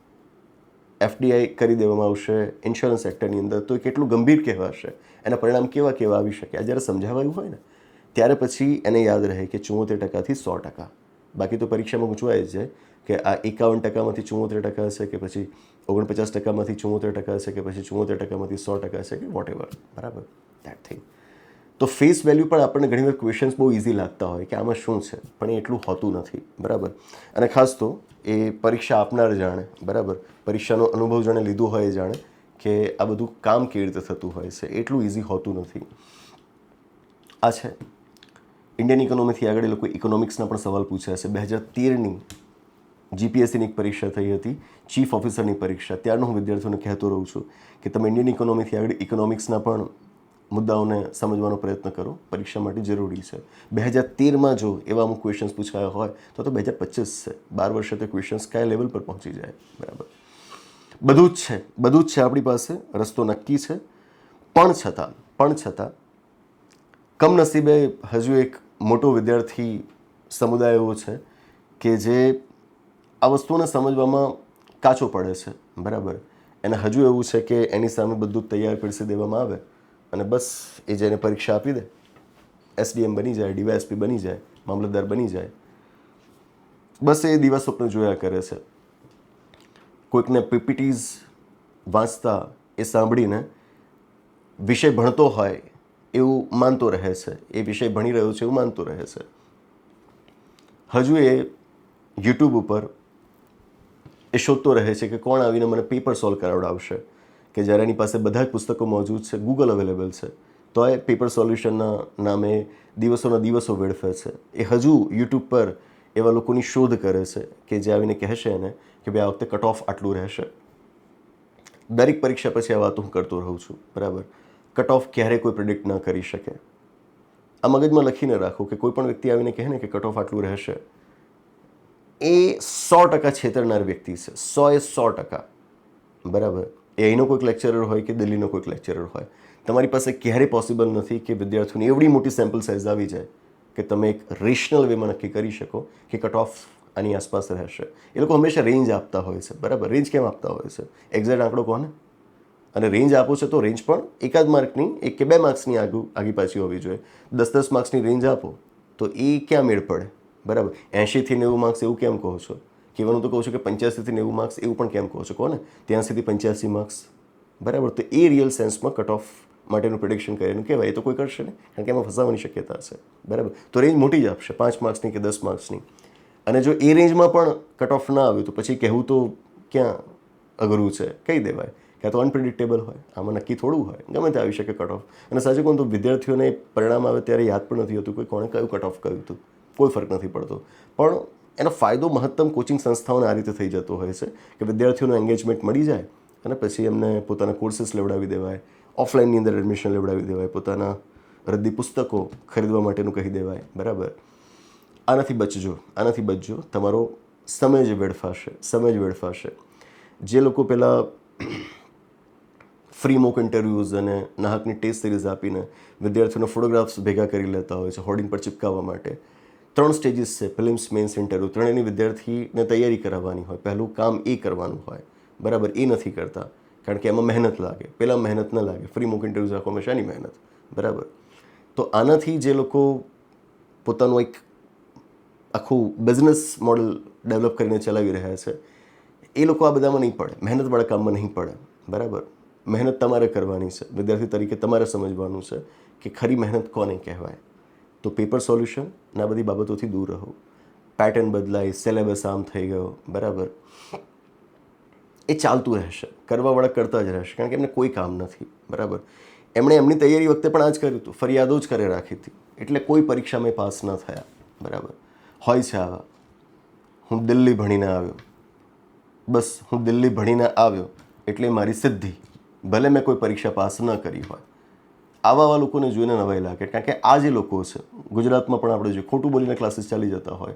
Speaker 1: એફડીઆઈ કરી દેવામાં આવશે ઇન્સ્યોરન્સ સેક્ટરની અંદર તો એ કેટલું ગંભીર કહેવાશે, એના પરિણામ કેવા કેવા આવી શકે. આ જ્યારે સમજાવાયું હોય ને ત્યારે પછી એને યાદ રહે કે 74%થી 100%. બાકી તો પરીક્ષામાં પૂછવાય જ છે કે આ 51%માંથી 74% હશે કે પછી 49%માંથી 74% હશે કે પછી 74%માંથી 100% હશે કે વોટ એવર, બરાબર, દેટ થિંગ. તો ફેસ વેલ્યુ પણ આપણને ઘણીવાર ક્વેશ્ચન્સ બહુ ઇઝી લાગતા હોય કે આમાં શું છે, પણ એ એટલું હોતું નથી, બરાબર. અને ખાસ તો એ પરીક્ષા આપનાર જાણે, બરાબર, પરીક્ષાનો અનુભવ જાણે લીધો હોય જાણે કે આ બધું કામ કેવી રીતે થતું હોય છે, એટલું ઇઝી હોતું નથી. આ છે ઇન્ડિયન ઇકોનોમીથી આગળ એ લોકો ઇકોનોમિક્સના પણ સવાલ પૂછ્યા છે. 2013ની જીપીએસસીની એક પરીક્ષા થઈ હતી, ચીફ ઓફિસરની પરીક્ષા. ત્યારનો હું વિદ્યાર્થીઓને કહેતો રહું છું કે તમે ઇન્ડિયન ઇકોનોમીથી આગળ ઇકોનોમિક્સના પણ મુદ્દાઓને સમજવાનો પ્રયત્ન કરો, પરીક્ષા માટે જરૂરી છે. 2013માં જો એવા અમુક ક્વેશ્ચન્સ પૂછાયા હોય તો 2025 છે, 12 વર્ષે તો ક્વેશ્ચન્સ કયા લેવલ પર પહોંચી જાય, બરાબર. બધું જ છે આપણી પાસે, રસ્તો નક્કી છે. પણ છતાં કમનસીબે હજુ એક મોટો વિદ્યાર્થી સમુદાય એવો છે કે જે આ વસ્તુને સમજવામાં કાચો પડે છે, બરાબર. એને હજુ એવું છે કે એની સામે બધું તૈયાર પીરસી દેવામાં આવે અને બસ એ જઈને પરીક્ષા આપી દે, એસડીએમ બની જાય, ડીવાયએસપી બની જાય, મામલતદાર બની જાય, બસ એ દિવા સ્વપ્ન જોયા કરે છે. કોઈકને પીપીટીઝ વાંચતા એ સાંભળીને વિષય ભણતો હોય એવું માનતો રહે છે, એ વિષય ભણી રહ્યો છે એવું માનતો રહે છે. હજુ એ યુટ્યુબ ઉપર એ શોધતો રહે છે કે કોણ આવીને મને પેપર સોલ્વ કરાવડાવશે, કે જ્યારે એની પાસે બધા જ પુસ્તકો મોજૂદ છે, ગૂગલ અવેલેબલ છે, તો એ પેપર સોલ્યુશનના નામે દિવસોના દિવસો વેડફે છે. એ હજુ યુટ્યુબ પર એવા લોકોની શોધ કરે છે કે જે આવીને કહેશે એને કે ભાઈ આ વખતે કટ ઓફ આટલું રહેશે. દરેક પરીક્ષા પછી આ વાતો હું કરતો રહું છું, બરાબર. કટ ઓફ ક્યારેય કોઈ પ્રિડિક્ટ ન કરી શકે. આ મગજમાં લખીને રાખો કે કોઈ પણ વ્યક્તિ આવીને કહે ને કે કટ ઓફ આટલું રહેશે, એ 100% છેતરનાર વ્યક્તિ છે, 100%, બરાબર. એ અહીંનો કોઈક લેક્ચરર હોય કે દિલ્હીનો કોઈક લેક્ચરર હોય, તમારી પાસે ક્યારેય પોસિબલ નથી કે વિદ્યાર્થીઓની એવડી મોટી સેમ્પલ સાઇઝ આવી જાય કે તમે એક રેશનલ વેમાં નક્કી કરી શકો કે કટ ઓફ આની આસપાસ રહેશે. એ લોકો હંમેશા રેન્જ આપતા હોય છે, બરાબર. રેન્જ કેમ આપતા હોય છે? એક્ઝેક્ટ આંકડો કોને? અને રેન્જ આપો છો તો રેન્જ પણ એકાદ માર્કની, 1 કે 2 માર્ક્સની આગી પાછી હોવી જોઈએ. 10 માર્ક્સની રેન્જ આપો તો એ ક્યાં મેળ પડે, બરાબર. 80થી 90 માર્ક્સ એવું કેમ કહો છો? કહેવાનું તો કહું છું કે 85થી 90 માર્ક્સ એવું પણ કેમ કહો છો? કોને 83થી 85 માર્ક્સ, બરાબર. તો એ રિયલ સેન્સમાં કટ ઓફ માટેનું પ્રિડિક્શન કરીને કહેવાય. એ તો કોઈ કરશે ને, કારણ કે એમાં ફસાવાની શક્યતા હશે, બરાબર. તો રેન્જ મોટી જ આપશે, 5 માર્ક્સની કે 10 માર્ક્સની. અને જો એ રેન્જમાં પણ કટ ઓફ ના આવ્યું તો પછી કહેવું તો ક્યાં અઘરું છે, કહી દેવાય કે આ તો અનપ્રિડિક્ટેબલ હોય, આમાં નક્કી થોડું હોય, ગમે તે આવી શકે કટ ઓફ. અને સાચું કહું તો વિદ્યાર્થીઓને પરિણામ આવે ત્યારે યાદ પણ નથી હોતું કોઈ કોણે કયું કટ ઓફ કર્યું હતું, કોઈ ફરક નથી પડતો. પણ એનો ફાયદો મહત્તમ કોચિંગ સંસ્થાઓને આ રીતે થઈ જતો હોય છે કે વિદ્યાર્થીઓનું એંગેજમેન્ટ મળી જાય અને પછી એમને પોતાના કોર્સીસ લેવડાવી દેવાય, ઓફલાઈનની અંદર એડમિશન લેવડાવી દેવાય, પોતાના રદ્દી પુસ્તકો ખરીદવા માટેનું કહી દેવાય, બરાબર. આનાથી બચજો. તમારો સમય જ વેડફાશે. જે લોકો પહેલાં ફ્રી મોક ઇન્ટરવ્યૂઝ અને નાહકની ટેસ્ટ સિરીઝ આપીને વિદ્યાર્થીઓના ફોટોગ્રાફ્સ ભેગા કરી લેતા હોય છે હોર્ડિંગ પર ચિપકાવવા માટે. 3 સ્ટેજીસ છે, ફિલ્મ્સ, મેન્સ, ઇન્ટરવ્યૂ. ત્રણેયની વિદ્યાર્થીને તૈયારી કરાવવાની હોય, પહેલું કામ એ કરવાનું હોય, બરાબર. એ નથી કરતા કારણ કે એમાં મહેનત લાગે, પહેલાં મહેનત ન લાગે. ફ્રી મોક ઇન્ટરવ્યૂઝ રાખો હંમેશાની મહેનત, બરાબર. તો આનાથી જે લોકો પોતાનું એક આખું બિઝનેસ મોડલ ડેવલપ કરીને ચલાવી રહ્યા છે એ લોકો આ બધામાં નહીં પડે, મહેનતવાળા કામમાં નહીં પડે, બરાબર. મહેનત તમારે કરવાની છે, વિદ્યાર્થી તરીકે તમારે સમજવાનું છે કે ખરી મહેનત કોને કહેવાય. તો પેપર સોલ્યુશન આ બધી બાબતોથી દૂર રહો. પેટર્ન બદલાય, સિલેબસ આમ થઈ ગયો, બરાબર. એ ચાલતું રહેશે, કરવાવાળા કરતા જ રહેશે, કારણ કે એમને કોઈ કામ નથી. બરાબર. એમણે એમની તૈયારી વખતે પણ આ જ કર્યું હતું, ફરિયાદો જ કરે રાખી હતી, એટલે કોઈ પરીક્ષામાં પાસ ન થયા. બરાબર. હોય છે આવા, હું દિલ્હી ભણીને આવ્યો, બસ હું દિલ્હી ભણીને આવ્યો એટલે મારી સિદ્ધિ, ભલે મેં કોઈ પરીક્ષા પાસ ન કરી હોય. આવા લોકોને જોઈને નવાઈ લાગે, કારણ કે આ જે લોકો છે ગુજરાતમાં પણ આપણે જોઈએ ખોટું બોલીને ક્લાસીસ ચાલી જતા હોય,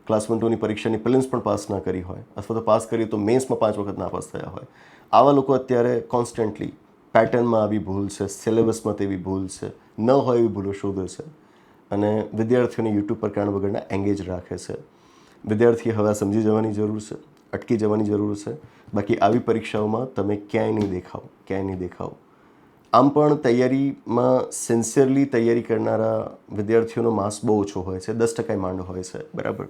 Speaker 1: ક્લાસ 1 2ની પરીક્ષાની પ્રિલિમ્સ પણ પાસ ના કરી હોય, અથવા તો પાસ કરી તો મેન્સમાં 5 વખત નાપાસ થયા હોય. આવા લોકો અત્યારે કોન્સ્ટન્ટલી પેટર્નમાં આવી ભૂલ છે, સિલેબસમાં તેવી ભૂલ છે, ન હોય એવી ભૂલો શોધે છે અને વિદ્યાર્થીઓને યુટ્યુબ પર કારણ વગરના એંગેજ રાખે છે. વિદ્યાર્થીએ હવે આ સમજી જવાની જરૂર છે, અટકી જવાની જરૂર છે. બાકી આવી પરીક્ષાઓમાં તમે ક્યાંય નહીં દેખાવ, ક્યાંય નહીં દેખાવ. આમ પણ તૈયારીમાં સિન્સિયરલી તૈયારી કરનારા વિદ્યાર્થીઓનો માસ બહુ ઓછો હોય છે, 10% માંડ હોય છે. બરાબર.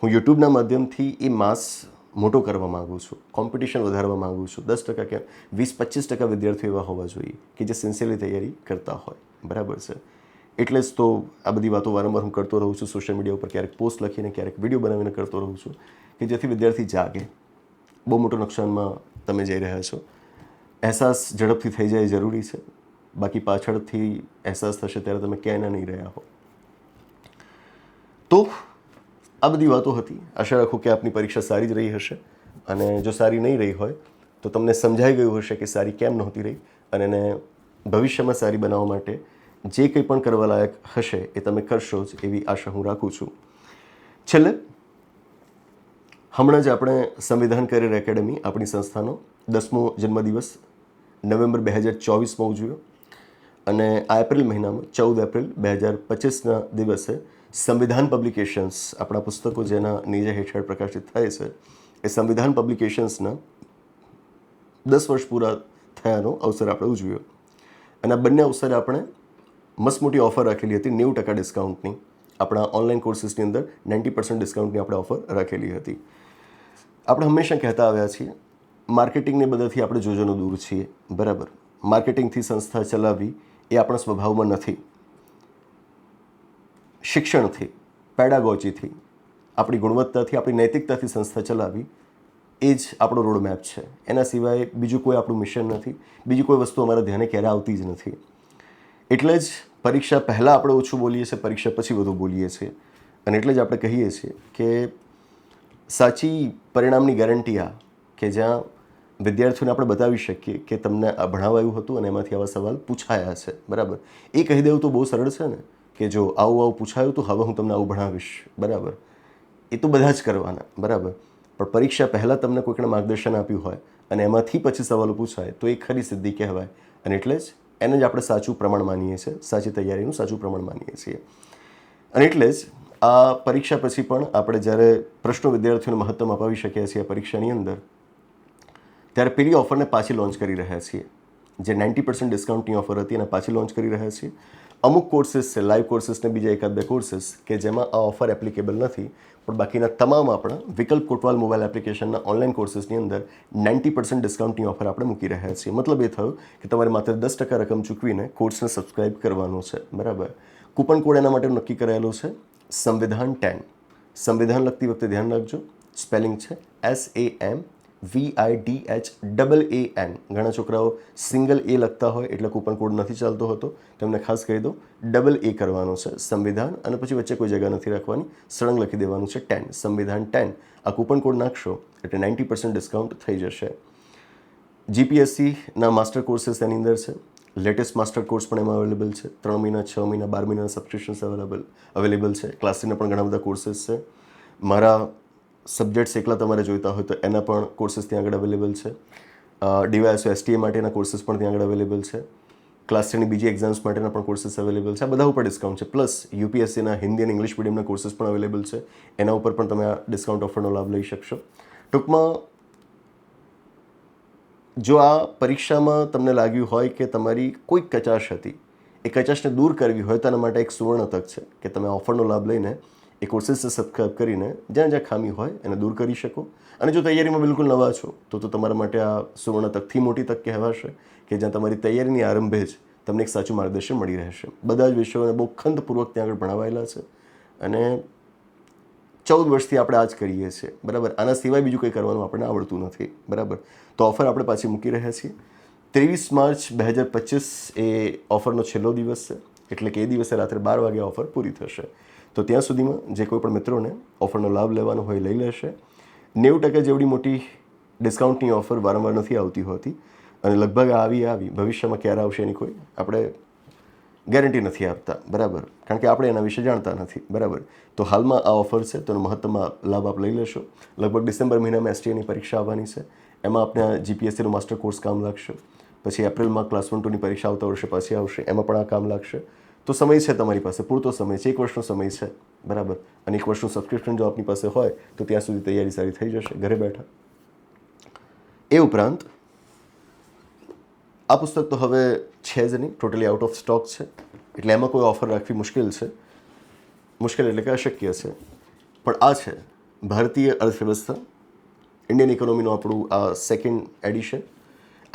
Speaker 1: હું યુટ્યુબના માધ્યમથી એ માસ મોટો કરવા માગું છું, કોમ્પિટિશન વધારવા માગું છું. 10% કેમ 20-25% વિદ્યાર્થીઓ એવા હોવા જોઈએ કે જે સિન્સિયરલી તૈયારી કરતા હોય. બરાબર છે. એટલે જ તો આ બધી વાતો વારંવાર હું કરતો રહું છું, સોશિયલ મીડિયા ઉપર ક્યારેક પોસ્ટ લખીને, ક્યારેક વિડીયો બનાવીને કરતો રહું છું, કે જેથી વિદ્યાર્થી જાગે. બહુ મોટું નુકસાનમાં તમે જઈ રહ્યા છો. અહેસાસ ઝડપથી થઈ જાય જરૂરી છે, બાકી પાછળથી અહેસાસ થશે ત્યારે તમે ક્યાંય નહીં રહ્યા હો. તો આ બધી વાતો હતી. આશા રાખું કે આપની પરીક્ષા સારી જ રહી હશે, અને જો સારી નહીં રહી હોય તો તમને સમજાઈ ગયું હશે કે સારી કેમ નહોતી રહી, અને એને ભવિષ્યમાં સારી બનાવવા માટે જે કંઈ પણ કરવા લાયક હશે એ તમે કરશો જ એવી આશા હું રાખું છું. છેલ્લે હમણાં જ આપણે સંવિધાન કરિયર એકેડમી આપણી સંસ્થાનો 10મો જન્મદિવસ નવેમ્બર 2024માં ઉજવ્યો, અને આ એપ્રિલ મહિનામાં 14 એપ્રિલ 2025ના દિવસે સંવિધાન પબ્લિકેશન્સ, આપણા પુસ્તકો જેના નીચે હેઠળ પ્રકાશિત થાય છે, એ સંવિધાન પબ્લિકેશન્સના 10 વર્ષ પૂરા થયાનો અવસર આપણે ઉજવ્યો. અને આ બંને અવસરે આપણે મસ્ત મોટી ઓફર રાખેલી હતી, 90% ડિસ્કાઉન્ટની. આપણા ઓનલાઈન કોર્સીસની અંદર 90% ડિસ્કાઉન્ટની આપણે ઓફર રાખેલી હતી. આપણે હંમેશા કહેતા આવ્યા છીએ, માર્કેટિંગને બધાથી આપણે જોજનો દૂર છીએ. બરાબર. માર્કેટિંગથી સંસ્થા ચલાવવી એ આપણા સ્વભાવમાં નથી. શિક્ષણથી, પેડાગોજીથી, આપણી ગુણવત્તાથી, આપણી નૈતિકતાથી સંસ્થા ચલાવવી એ જ આપણો રોડમેપ છે. એના સિવાય બીજું કોઈ આપણું મિશન નથી, બીજી કોઈ વસ્તુ અમારા ધ્યાને ક્યારે આવતી જ નથી. એટલે જ પરીક્ષા પહેલાં આપણે ઓછું બોલીએ છીએ, પરીક્ષા પછી વધુ બોલીએ છીએ. અને એટલે જ આપણે કહીએ છીએ કે સાચી પરિણામની ગેરંટી આ, કે જ્યાં વિદ્યાર્થીઓને આપણે બતાવી શકીએ કે તમને આ ભણાવાયું હતું અને એમાંથી આવા સવાલ પૂછાયા છે. બરાબર. એ કહી દેવું તો બહુ સરળ છે ને, કે જો આવું પૂછાયું હતું, હવે હું તમને આવું ભણાવીશ. બરાબર. એ તો બધા જ કરવાના. બરાબર. પણ પરીક્ષા પહેલાં તમને કોઈકને માર્ગદર્શન આપ્યું હોય અને એમાંથી પછી સવાલો પૂછાય તો એ ખરી સિદ્ધિ કહેવાય. અને એટલે જ એને જ આપણે સાચું પ્રમાણ માનીએ છીએ, સાચી તૈયારીનું સાચું પ્રમાણ માનીએ છીએ. અને એટલે જ આ પરીક્ષા પછી પણ આપણે જ્યારે પ્રશ્નો વિદ્યાર્થીઓને મહત્તમ અપાવી શક્યા છીએ આ પરીક્ષાની અંદર, ત્યારે પેલી ઓફરને પાછી લોન્ચ કરી રહ્યા છીએ. જે 90% ડિસ્કાઉન્ટની ઓફર હતી એને પાછી લોન્ચ કરી રહ્યા છીએ. અમુક કોર્સીસ છે, લાઈવ કોર્સીસને બીજા 1-2 કોર્સીસ કે જેમાં આ ઓફર એપ્લિકેબલ નથી, પણ બાકીના તમામ આપણા વિકલ્પ કોટવાલ મોબાઈલ એપ્લિકેશનના ઓનલાઈન કોર્સીસની અંદર 90% ડિસ્કાઉન્ટની ઓફર આપણે મૂકી રહ્યા છીએ. મતલબ એ થયું કે તમારે માત્ર 10% રકમ ચૂકવીને કોર્સને સબસ્ક્રાઇબ કરવાનો છે. બરાબર. કૂપન કોડ એના માટે નક્કી કરાયેલો છે સંવિધાન 10. સંવિધાન લખતી વખતે ધ્યાન રાખજો, સ્પેલિંગ છે SAMVIDHAAN. ઘણા છોકરાઓ સિંગલ એ લખતા હોય એટલે કૂપન કોડ નથી ચાલતો હતો, તેમને ખાસ કહી દો AA કરવાનો છે સંવિધાન, અને પછી વચ્ચે કોઈ જગ્યા નથી રાખવાની, સળંગ લખી દેવાનું છે 10, સંવિધાન 10. આ કૂપન કોડ નાખશો એટલે 90% ડિસ્કાઉન્ટ થઈ જશે. GPSCના માસ્ટર કોર્સીસ એની અંદર છે, લેટેસ્ટ માસ્ટર કોર્સ પણ એમાં અવેલેબલ છે. 3 મહિના, 6 મહિના, 12 મહિનાના સબસ્ક્રિપ્શન્સ અવેલેબલ છે. ક્લાસીના પણ ઘણા બધા કોર્સીસ છે. મારા સબ્જેક્ટ્સ એકલા તમારે જોઈતા હોય તો એના પણ કોર્સીસ ત્યાં આગળ અવેલેબલ છે. DYSO STA માટેના કોર્સીસ પણ ત્યાં આગળ અવેલેબલ છે. ક્લાસ 3ની બીજી એક્ઝામ્સ માટેના પણ કોર્સીસ અવેલેબલ છે. આ બધા ઉપર ડિસ્કાઉન્ટ છે. પ્લસ UPSCના હિન્દી અને ઇંગ્લિશ મીડિયમના કોર્સીસ પણ અવેલેબલ છે. એના ઉપર પણ તમે આ ડિસ્કાઉન્ટ ઓફરનો લાભ લઈ શકશો. ટૂંકમાં જો આ પરીક્ષામાં તમને લાગ્યું હોય કે તમારી કોઈક કચાશ હતી, એ કચાશને દૂર કરવી હોય તો એના માટે એક સુવર્ણ તક છે કે તમે ઓફરનો લાભ લઈને એ કોર્સીસને સબસ્ક્રાઇબ કરીને જ્યાં જ્યાં ખામી હોય એને દૂર કરી શકો. અને જો તૈયારીમાં બિલકુલ નવા છો તો તમારા માટે આ સુવર્ણ તકથી મોટી તક કહેવાશે કે જ્યાં તમારી તૈયારીની આરંભે જ તમને એક સાચું માર્ગદર્શન મળી રહેશે. બધા જ વિષયોને બહુ ખંતપૂર્વક ત્યાં આગળ ભણાવાયેલા છે, અને 14 વર્ષથી આપણે આ જ કરીએ છીએ, બરાબર. આના સિવાય બીજું કંઈ કરવાનું આપણને આવડતું નથી, બરાબર. તો ઓફર આપણે પાછી મૂકી રહ્યા છીએ. 23 માર્ચ 2025 એ ઓફરનો છેલ્લો દિવસ છે, એટલે કે એ દિવસે રાત્રે 12 વાગે ઓફર પૂરી થશે. તો ત્યાં સુધીમાં જે કોઈ પણ મિત્રોને ઓફરનો લાભ લેવાનો હોય લઈ લેશે. 90% જેવડી મોટી ડિસ્કાઉન્ટની ઓફર વારંવાર નથી આવતી હોતી, અને લગભગ આવી ભવિષ્યમાં ક્યારે આવશે એની કોઈ આપણે ગેરંટી નથી આપતા, બરાબર, કારણ કે આપણે એના વિશે જાણતા નથી, બરાબર. તો હાલમાં આ ઓફર છે, તો મહત્તમ લાભ આપ લઈ લેશો. લગભગ ડિસેમ્બર મહિનામાં એસટીએની પરીક્ષા આવવાની છે, એમાં આપણે જીપીએસસીનો માસ્ટર કોર્સ કામ લાગશે. પછી એપ્રિલમાં ક્લાસ 1-2ની પરીક્ષા આવતા વર્ષે પાછી આવશે, એમાં પણ આ કામ લાગશે. તો સમય છે તમારી પાસે, પૂરતો સમય છે, 1 વર્ષનો સમય છે, બરાબર. અને 1 વર્ષનું સબસ્ક્રિપ્શન જો આપની પાસે હોય તો ત્યાં સુધી તૈયારી સારી થઈ જશે ઘરે બેઠા. એ ઉપરાંત આ પુસ્તક તો હવે છે જ નહીં, ટોટલી આઉટ ઓફ સ્ટોક છે, એટલે એમાં કોઈ ઓફર રાખવી મુશ્કેલ છે. મુશ્કેલ એટલે કે અશક્ય છે. પણ આ છે ભારતીય અર્થવ્યવસ્થા, ઇન્ડિયન ઇકોનોમીનું આપણું આ સેકન્ડ એડિશન.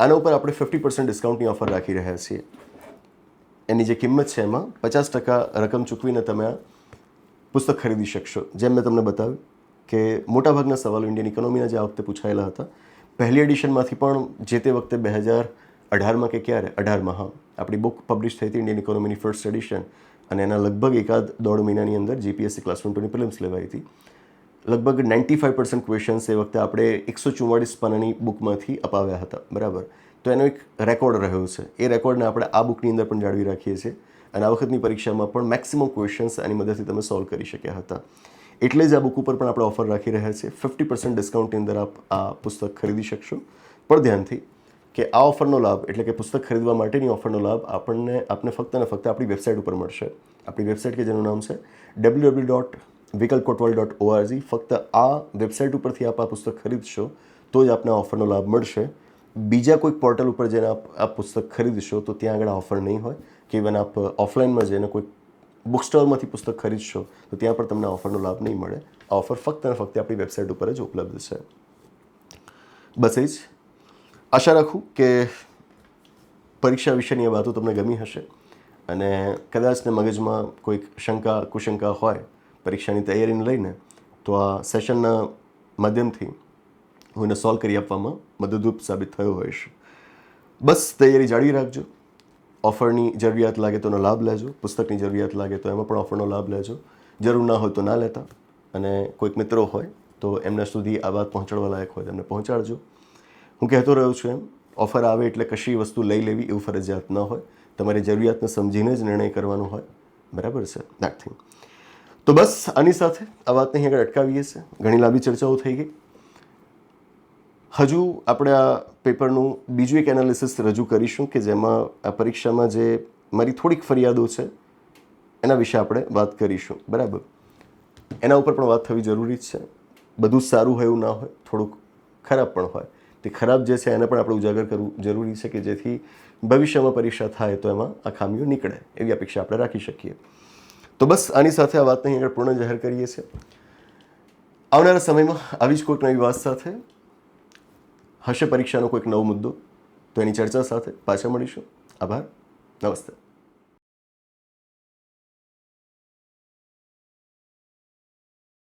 Speaker 1: આના ઉપર આપણે 50% ડિસ્કાઉન્ટની ઓફર રાખી રહ્યા છીએ. એની જે કિંમત છે એમાં 50% રકમ ચૂકવીને તમે આ પુસ્તક ખરીદી શકશો. જેમ મેં તમને બતાવ્યું કે મોટાભાગના સવાલો ઇન્ડિયન ઇકોનોમીના જે આ વખતે પૂછાયેલા હતા, પહેલી એડિશનમાંથી પણ જે તે વખતે 2018માં કે ક્યારે 18માં, હા, આપણી બુક પબ્લિશ થઈ હતી ઇન્ડિયન ઇકોનોમીની ફર્સ્ટ એડિશન, અને એના લગભગ 1.5 મહિનાની અંદર જીપીએસસી ક્લાસ 1-2ની પ્રિલિમ્સ લેવાઈ હતી. લગભગ 95% ક્વેશ્ચન્સ એ વખતે આપણે 144 પાનાની બુકમાંથી અપાવ્યા હતા, બરાબર. તો એનો એક રેકોર્ડ રહ્યો છે. એ રેકોર્ડને આપણે આ બુકની અંદર પણ જાળવી રાખીએ છીએ, અને આ વખતની પરીક્ષામાં પણ મેક્સિમમ ક્વેશ્ચન્સ આની મદદથી તમે સોલ્વ કરી શક્યા હતા. એટલે જ આ બુક ઉપર પણ આપણે ઓફર રાખી રહ્યા છીએ. 50% ડિસ્કાઉન્ટની અંદર આપ આ પુસ્તક ખરીદી શકશો. પણ ધ્યાનથી કે આ ઓફરનો લાભ, એટલે કે પુસ્તક ખરીદવા માટેની ઓફરનો લાભ આપને ફક્ત ને ફક્ત આપણી વેબસાઇટ ઉપર મળશે. આપણી વેબસાઇટ કે જેનું નામ છે www.vikalkotwal.org. ફક્ત આ વેબસાઇટ ઉપરથી આપ આ પુસ્તક ખરીદશો તો જ આપને આ ઓફરનો લાભ મળશે. બીજા કોઈક પોર્ટલ ઉપર જઈને આપ આ પુસ્તક ખરીદશો તો ત્યાં આગળ ઓફર નહીં હોય, કે ઇવન આપ ઓફલાઈનમાં જઈને કોઈ બુક સ્ટોરમાંથી પુસ્તક ખરીદશો તો ત્યાં પણ તમને ઓફરનો લાભ નહીં મળે. આ ઓફર ફક્ત ને ફક્ત આપણી વેબસાઇટ ઉપર જ ઉપલબ્ધ છે. બસ એ જ. આશા રાખું કે પરીક્ષા વિશેની આ વાતો તમને ગમી હશે, અને કદાચ ને મગજમાં કોઈક શંકા કુશંકા હોય પરીક્ષાની તૈયારીને લઈને, તો આ સેશનના માધ્યમથી હું એને સોલ્વ કરી આપવામાં મદદરૂપ સાબિત થયો હોઈશ. બસ તૈયારી જાળવી રાખજો. ઓફરની જરૂરિયાત લાગે તો એનો લાભ લેજો, પુસ્તકની જરૂરિયાત લાગે તો એમાં પણ ઓફરનો લાભ લેજો. જરૂર ના હોય તો ના લેતા, અને કોઈક મિત્રો હોય તો એમના સુધી આ વાત પહોંચાડવા લાયક હોય તેમને પહોંચાડજો. હું કહેતો રહ્યો છું એમ, ઓફર આવે એટલે કશી વસ્તુ લઈ લેવી એવું ફરજિયાત ન હોય. તમારી જરૂરિયાતને સમજીને જ નિર્ણય કરવાનો હોય, બરાબર છે, દેટ થિંગ. તો બસ આની સાથે આ વાતને અહીં આગળ અટકાવીએ છીએ. ઘણી લાંબી ચર્ચાઓ થઈ ગઈ. હજુ આપણે આ પેપરનું બીજું એક એનાલિસિસ રજૂ કરીશું કે જેમાં આ પરીક્ષામાં જે મારી થોડીક ફરિયાદો છે એના વિશે આપણે વાત કરીશું, બરાબર. એના ઉપર પણ વાત થવી જરૂરી જ છે. બધું જ સારું હોય એવું ના હોય, થોડુંક ખરાબ પણ હોય. તે ખરાબ જે છે એને પણ આપણે ઉજાગર કરવું જરૂરી છે, કે જેથી ભવિષ્યમાં પરીક્ષા થાય તો એમાં આ ખામીઓ નીકળે એવી અપેક્ષા આપણે રાખી શકીએ. તો બસ આની સાથે આ વાતને અહીં આગળ પૂર્ણ જાહેર કરીએ છીએ. આવનારા સમયમાં આવી જ કોઈક નવી વાત સાથે હશે પરીક્ષાનો કોઈક નવો મુદ્દો, તો એની ચર્ચા સાથે પાછા મળીશું. આભાર. નમસ્તે.